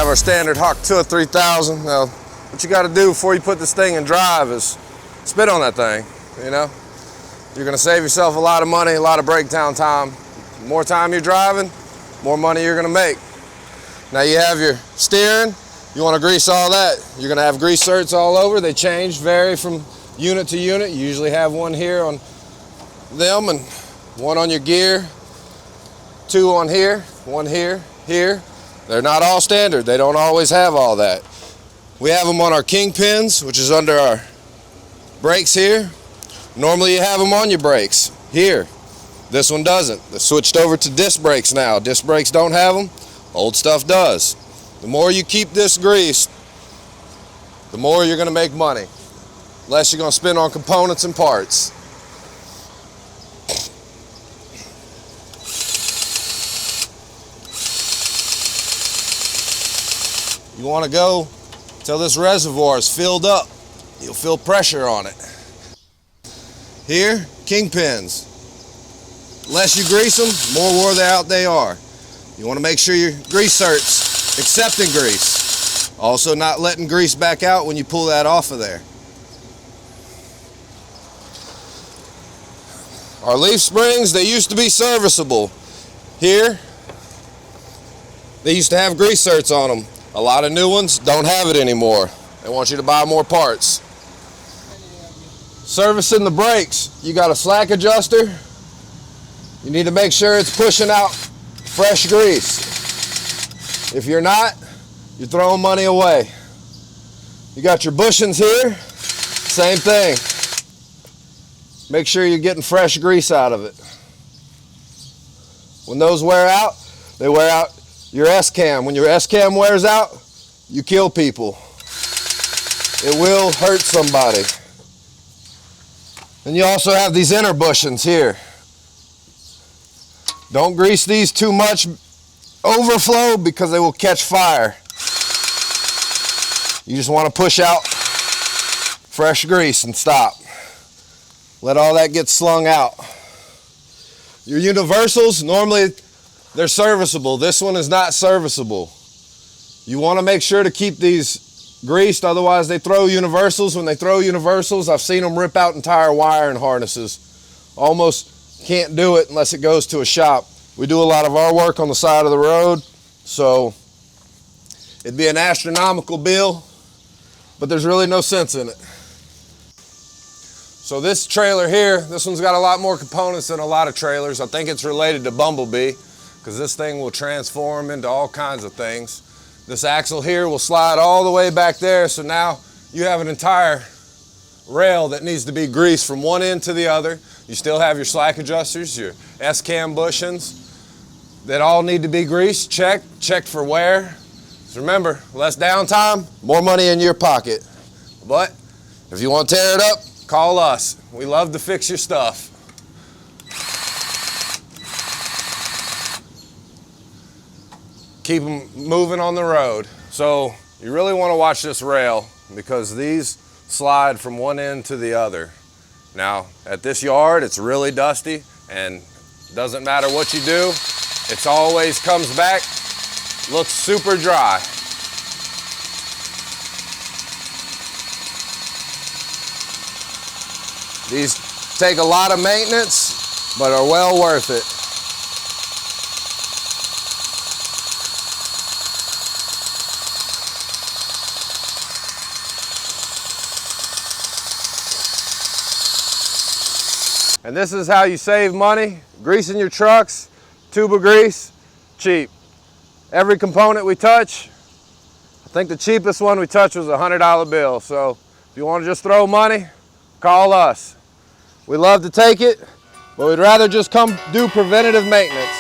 our standard Hawk 2 3000. Now, what you got to do before you put this thing in drive is spit on that thing, you know? You're gonna save yourself a lot of money, a lot of breakdown time. The more time you're driving, more money you're gonna make. Now you have your steering, you wanna grease all that. You're gonna have grease certs all over. They change, vary from unit to unit. You usually have one here on them and one on your gear, two on here, one here, here. They're not all standard. They don't always have all that. We have them on our kingpins, which is under our brakes here. Normally you have them on your brakes here. This one doesn't. They switched over to disc brakes now. Disc brakes don't have them. Old stuff does. The more you keep this greased, the more you're going to make money. Less you're going to spend on components and parts. You want to go till this reservoir is filled up. You'll feel pressure on it. Here, kingpins. Less you grease them, more wore out they are. You want to make sure your grease certs accepting grease. Also not letting grease back out when you pull that off of there. Our leaf springs, they used to be serviceable. Here, they used to have grease certs on them. A lot of new ones don't have it anymore. They want you to buy more parts. Servicing the brakes, you got a slack adjuster. You need to make sure it's pushing out fresh grease. If you're not, you're throwing money away. You got your bushings here, same thing. Make sure you're getting fresh grease out of it. When those wear out, they wear out your S-cam. When your S-cam wears out, you kill people. It will hurt somebody. And you also have these inner bushings here. Don't grease these too much overflow because they will catch fire. You just want to push out fresh grease and stop. Let all that get slung out. Your universals, normally they're serviceable. This one is not serviceable. You want to make sure to keep these greased, otherwise they throw universals. When they throw universals, I've seen them rip out entire wiring harnesses. Almost can't do it unless it goes to a shop. We do a lot of our work on the side of the road, so it'd be an astronomical bill, but there's really no sense in it. So this trailer here, this one's got a lot more components than a lot of trailers. I think it's related to Bumblebee, because this thing will transform into all kinds of things. This axle here will slide all the way back there, so now you have an entire rail that needs to be greased from one end to the other. You still have your slack adjusters, your S-cam bushings that all need to be greased, checked for wear. So remember, less downtime, more money in your pocket. But if you want to tear it up, call us. We love to fix your stuff. Keep them moving on the road. So you really want to watch this rail because these slide from one end to the other. Now at this yard it's really dusty and doesn't matter what you do, it always comes back, looks super dry. These take a lot of maintenance but are well worth it. And this is how you save money, greasing your trucks, tuba grease, cheap. Every component we touch, I think the cheapest one we touched was a $100 bill. So if you want to just throw money, call us. We love to take it, but we'd rather just come do preventative maintenance.